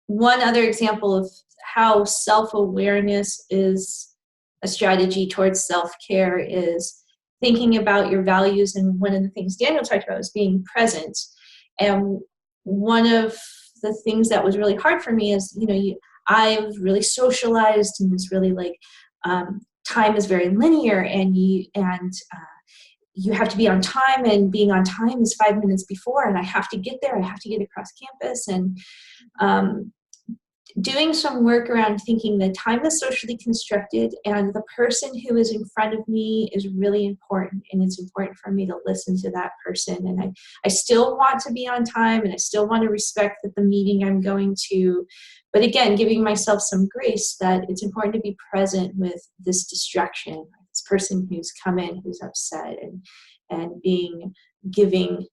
one other example of how self-awareness is a strategy towards self-care is thinking about your values. And one of the things Daniel talked about is being present. And one of the things that was really hard for me is, I've really socialized and it's really like time is very linear, and you have to be on time, and being on time is 5 minutes before, and I have to get there. I have to get across campus, and doing some work around thinking that time is socially constructed, and the person who is in front of me is really important, and it's important for me to listen to that person. And I still want to be on time, and I still want to respect that the meeting I'm going to, but again, giving myself some grace that it's important to be present with this distraction. this person who's come in, who's upset, and being giving,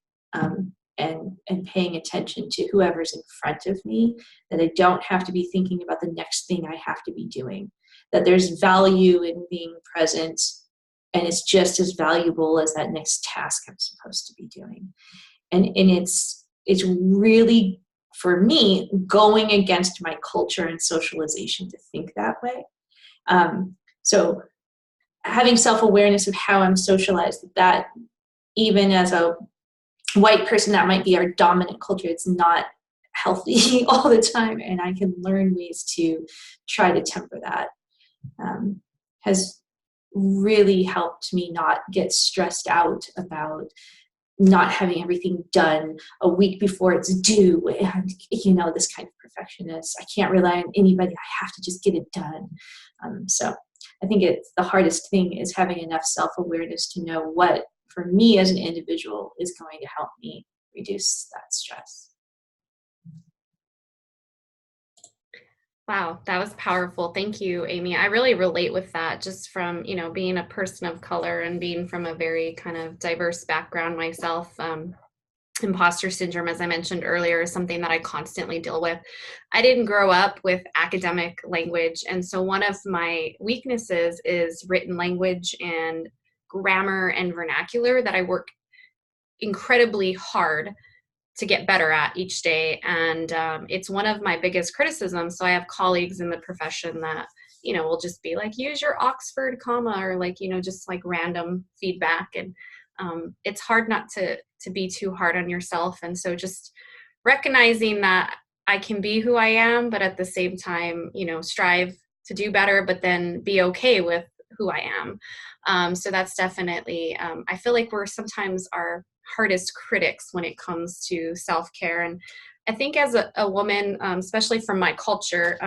and paying attention to whoever's in front of me, that I don't have to be thinking about the next thing I have to be doing, that there's value in being present, and it's just as valuable as that next task I'm supposed to be doing. And it's really, for me, going against my culture and socialization to think that way. So having self-awareness of how I'm socialized, that even as a white person, that might be our dominant culture. It's not healthy all the time, and I can learn ways to try to temper that. Has really helped me not get stressed out about not having everything done a week before it's due, and this kind of perfectionist. I can't rely on anybody. I have to just get it done. So I think it's the hardest thing is having enough self-awareness to know what, for me as an individual, is going to help me reduce that stress. Wow, that was powerful. Thank you, Aimee. I really relate with that, just from, being a person of color and being from a very kind of diverse background myself. Imposter syndrome, as I mentioned earlier, is something that I constantly deal with. I didn't grow up with academic language, and so one of my weaknesses is written language and grammar and vernacular that I work incredibly hard to get better at each day. And it's one of my biggest criticisms. So I have colleagues in the profession that, will just be like, use your Oxford comma, or like, just like random feedback. And it's hard not to be too hard on yourself. And so just recognizing that I can be who I am, but at the same time, strive to do better, but then be okay with who I am. So that's definitely, I feel like we're sometimes our hardest critics when it comes to self-care. And I think as a woman, especially from my culture,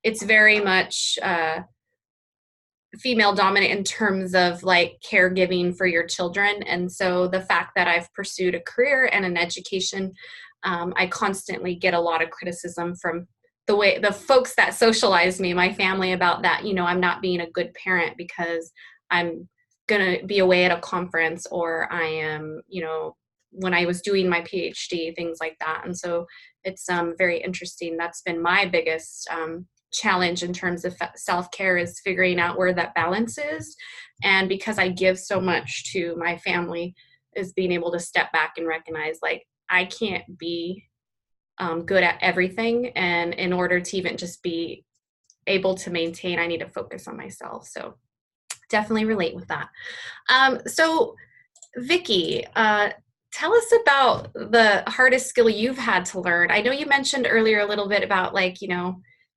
it's very much female dominant in terms of like caregiving for your children. And so the fact that I've pursued a career and an education, I constantly get a lot of criticism from the folks that socialize me, my family, about that, I'm not being a good parent because I'm going to be away at a conference, or I am, when I was doing my PhD, things like that. And so it's very interesting. That's been my biggest challenge in terms of self-care, is figuring out where that balance is. And because I give so much to my family, is being able to step back and recognize, like, I can't be good at everything. And in order to even just be able to maintain, I need to focus on myself. So definitely relate with that. So Vicki, tell us about the hardest skill you've had to learn. I know you mentioned earlier a little bit about, like,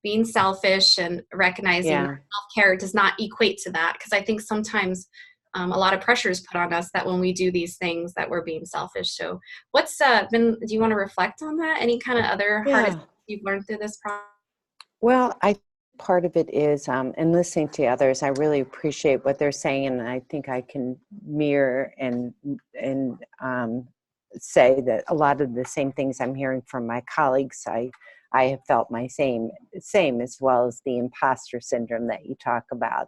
being selfish and recognizing that self-care does not equate to that. Because I think sometimes a lot of pressure is put on us that when we do these things that we're being selfish. So what's do you want to reflect on that? Any kind of other hardest you've learned through this process? Well, part of it is, in listening to others, I really appreciate what they're saying, and I think I can mirror and say that a lot of the same things I'm hearing from my colleagues, I have felt my same, as well as the imposter syndrome that you talk about.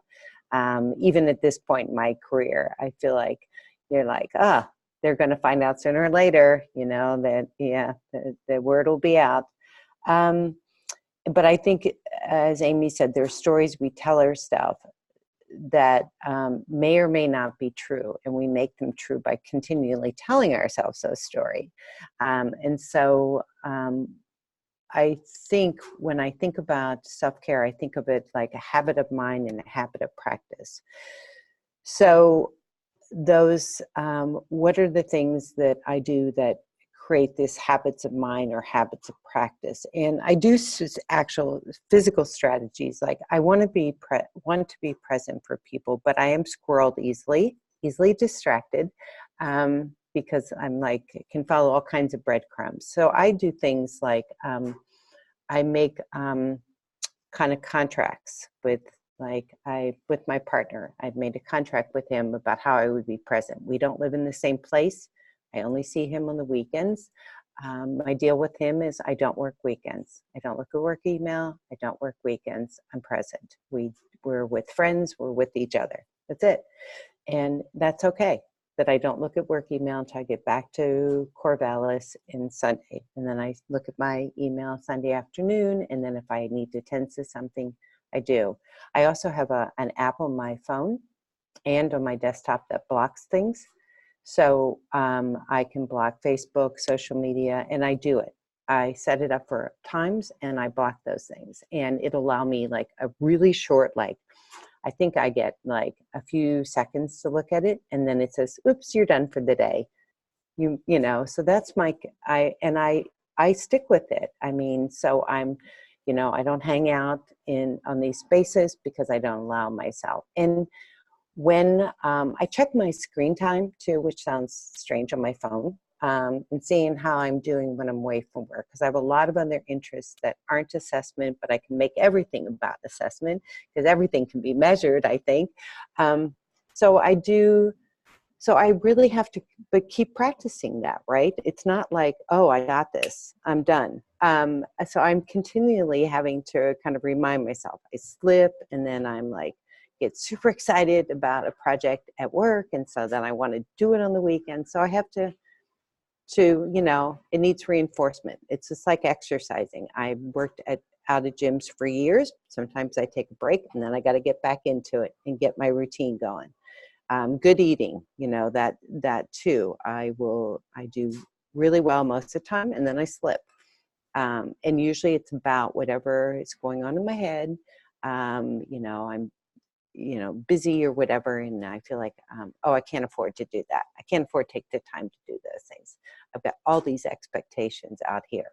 Even at this point in my career, I feel like you're like, they're going to find out sooner or later, that, the word will be out. But I think, as Aimee said, there's stories we tell ourselves that may or may not be true, and we make them true by continually telling ourselves those stories. And so I think when I think about self-care, I think of it like a habit of mind and a habit of practice. So those, what are the things that I do that create these habits of mind or habits of practice? And I do actual physical strategies. Like, I want to be present for people, but I am squirreled easily distracted, because I'm like, can follow all kinds of breadcrumbs. So I do things like, I make kind of contracts with my partner. I've made a contract with him about how I would be present. We don't live in the same place. I only see him on the weekends. My deal with him is I don't work weekends. I don't look at work email. I don't work weekends. I'm present. We're with friends. We're with each other. That's it. And that's okay that I don't look at work email until I get back to Corvallis in Sunday. And then I look at my email Sunday afternoon. And then if I need to attend to something, I do. I also have an app on my phone and on my desktop that blocks things. So I can block Facebook, social media, and I do it. I set it up for times and I block those things. And it'll allow me like a really short, like, I think I get like a few seconds to look at it. And then it says, oops, you're done for the day. You know, so that's I stick with it. I mean, so I'm, you know, I don't hang out on these spaces because I don't allow myself. And when I check my screen time too, which sounds strange on my phone, and seeing how I'm doing when I'm away from work, because I have a lot of other interests that aren't assessment, but I can make everything about assessment because everything can be measured, I think. So I really have to keep practicing that, right? It's not like, oh, I got this, I'm done. So I'm continually having to kind of remind myself. I slip, and then I'm like, get super excited about a project at work, and so then I want to do it on the weekend. So I have to, you know, it needs reinforcement. It's just like exercising. I worked out of gyms for years. Sometimes I take a break, and then I got to get back into it and get my routine going. Good eating, you know, that too. I do really well most of the time, and then I slip. And usually it's about whatever is going on in my head. You know, I'm, you know, busy or whatever, and I feel like, oh, I can't afford to do that. I can't afford to take the time to do those things. I've got all these expectations out here.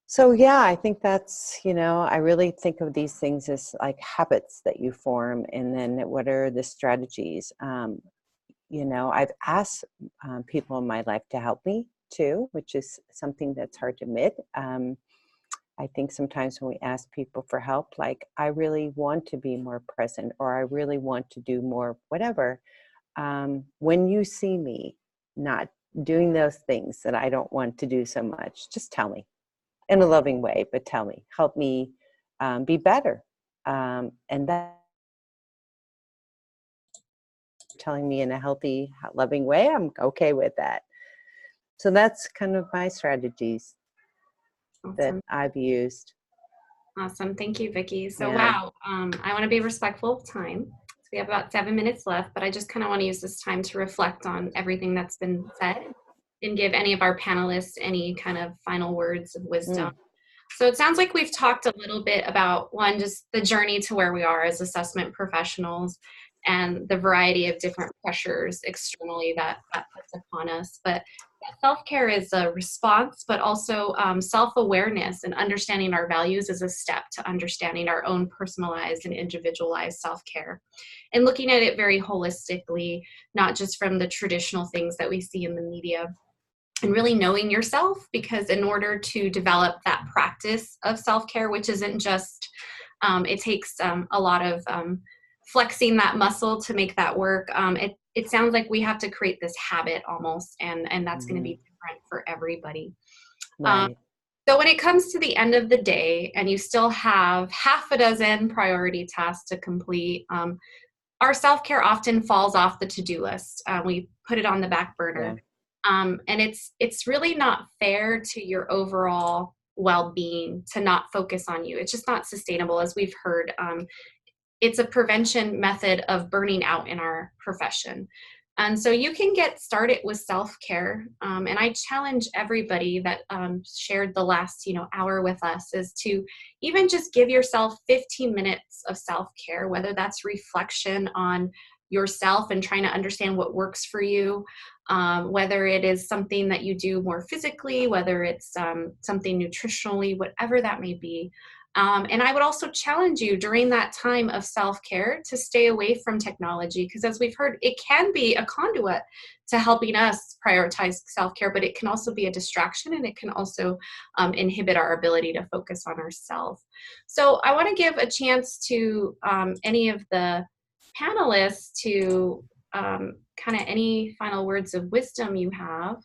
So yeah, I think that's, you know, I really think of these things as like habits that you form, and then what are the strategies? You know, I've asked people in my life to help me too, which is something that's hard to admit. I think sometimes when we ask people for help, like, I really want to be more present, or I really want to do more, whatever. When you see me not doing those things that I don't want to do so much, just tell me in a loving way, but tell me, help me be better. And that telling me in a healthy, loving way, I'm okay with that. So that's kind of my strategies that I've used. Awesome. Thank you, Vicki. So, Yeah. wow, I want to be respectful of time. So we have about 7 minutes left, but I just kind of want to use this time to reflect on everything that's been said and give any of our panelists any kind of final words of wisdom. So it sounds like we've talked a little bit about, one, just the journey to where we are as assessment professionals and the variety of different pressures externally that puts upon us. But self-care is a response, but also self-awareness and understanding our values is a step to understanding our own personalized and individualized self-care. And looking at it very holistically, not just from the traditional things that we see in the media. And really knowing yourself, because in order to develop that practice of self-care, which isn't just, it takes a lot of flexing that muscle to make that work. It sounds like we have to create this habit almost, and that's going to be different for everybody. Right. So when it comes to the end of the day and you still have half a dozen priority tasks to complete, our self-care often falls off the to-do list. We put it on the back burner. Yeah. And it's really not fair to your overall well-being to not focus on you. It's just not sustainable, as we've heard. It's a prevention method of burning out in our profession. And so you can get started with self-care. And I challenge everybody that shared the last hour with us is to even just give yourself 15 minutes of self-care, whether that's reflection on yourself and trying to understand what works for you, whether it is something that you do more physically, whether it's something nutritionally, whatever that may be. And I would also challenge you during that time of self-care to stay away from technology, because as we've heard, it can be a conduit to helping us prioritize self-care, but it can also be a distraction, and it can also inhibit our ability to focus on ourselves. So I want to give a chance to any of the panelists to kind of any final words of wisdom you have.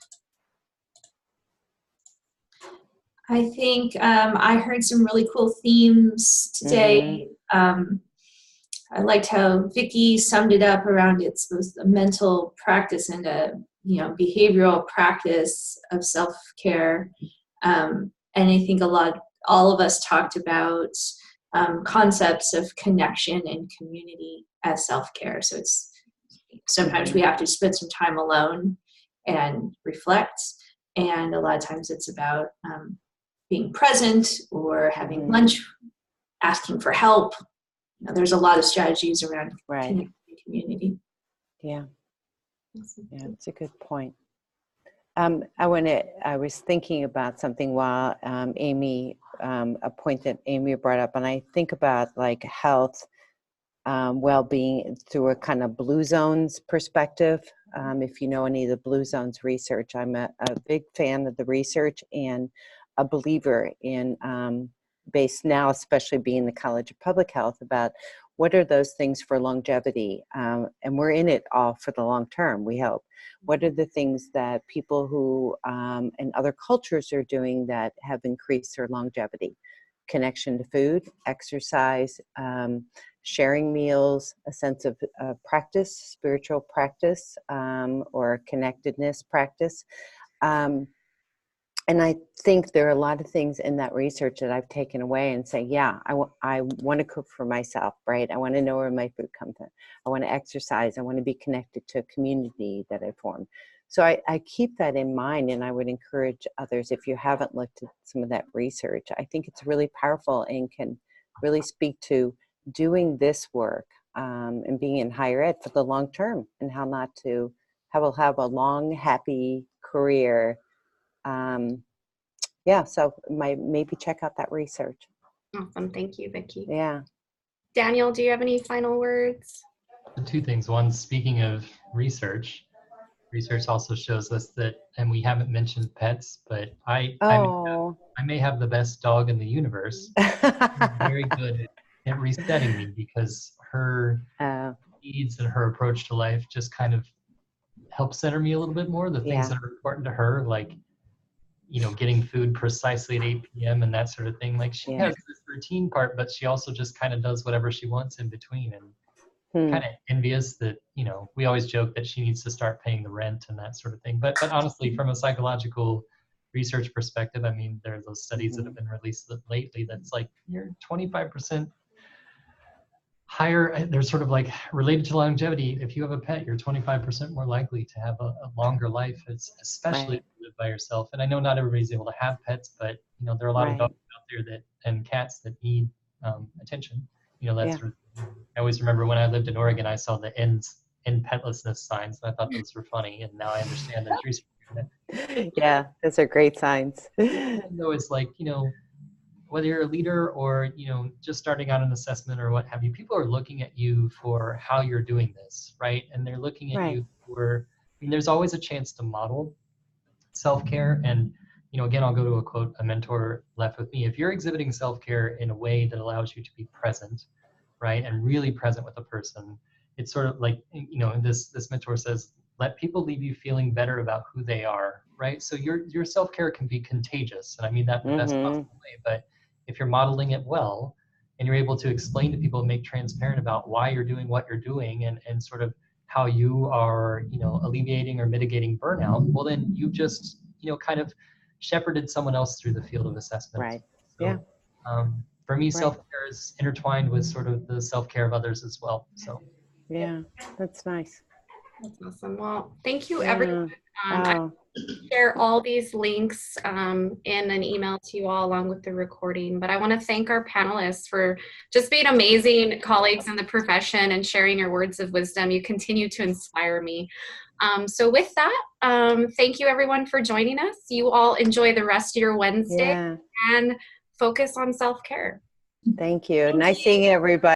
I think I heard some really cool themes today. I liked how Vicki summed it up around it's both a mental practice and a behavioral practice of self-care. And I think all of us talked about concepts of connection and community as self-care. So it's sometimes we have to spend some time alone and reflect, and a lot of times it's about being present or having lunch, asking for help. There's a lot of strategies around connecting community. Yeah, it's a good point. I was thinking about something while Aimee, a point that Aimee brought up, and I think about like health, well-being through a kind of blue zones perspective. If you know any of the blue zones research, I'm a big fan of the research and a believer in based now, especially being the College of Public Health, about what are those things for longevity, and we're in it all for the long term, we hope. What are the things that people who and other cultures are doing that have increased their longevity? Connection to food, exercise, sharing meals, a sense of practice, spiritual practice, or connectedness practice. And I think there are a lot of things in that research that I've taken away and say, yeah, I want to cook for myself, right? I want to know where my food comes from. I want to exercise. I want to be connected to a community that I formed. So I keep that in mind, and I would encourage others, if you haven't looked at some of that research, I think it's really powerful and can really speak to doing this work and being in higher ed for the long term, and how we'll have a long, happy career. So maybe check out that research. Awesome. Thank you, Vicki. Yeah. Daniel, do you have any final words? Two things. One, speaking of research also shows us that, and we haven't mentioned pets, but I may have the best dog in the universe. She's very good at resetting me, because her needs and her approach to life just kind of help center me a little bit more. The things that are important to her, like, getting food precisely at 8 p.m. and that sort of thing. Like, she has this routine part, but she also just kind of does whatever she wants in between. And kind of envious that, we always joke that she needs to start paying the rent and that sort of thing. But honestly, from a psychological research perspective, I mean, there are those studies that have been released lately that's like, you're 25% higher. They're sort of like related to longevity. If you have a pet, you're 25% more likely to have a longer life, especially if you live by yourself. And I know not everybody's able to have pets, but there are a lot of dogs out there and cats that need attention. That's sort of, I always remember when I lived in Oregon, I saw the end petlessness signs, and I thought those were funny. And now I understand there's research in it. Yeah, those are great signs. So it's like, whether you're a leader or, just starting out an assessment or what have you, people are looking at you for how you're doing this, right? And they're looking at you for, there's always a chance to model self-care. And, again, I'll go to a quote a mentor left with me. If you're exhibiting self-care in a way that allows you to be present, right, and really present with a person, it's sort of like, this mentor says, let people leave you feeling better about who they are, right? So your self-care can be contagious. And I mean that in the best possible way, but if you're modeling it well and you're able to explain to people and make transparent about why you're doing what you're doing and sort of how you are, alleviating or mitigating burnout, well, then you've just, kind of shepherded someone else through the field of assessment. Right. So, for me, self-care is intertwined with sort of the self-care of others as well. So. Yeah, that's nice. That's awesome. Well, thank you, everyone. I'll share all these links in an email to you all along with the recording. But I want to thank our panelists for just being amazing colleagues in the profession and sharing your words of wisdom. You continue to inspire me. So with that, thank you, everyone, for joining us. You all enjoy the rest of your Wednesday and focus on self-care. Thank you. Nice seeing everybody.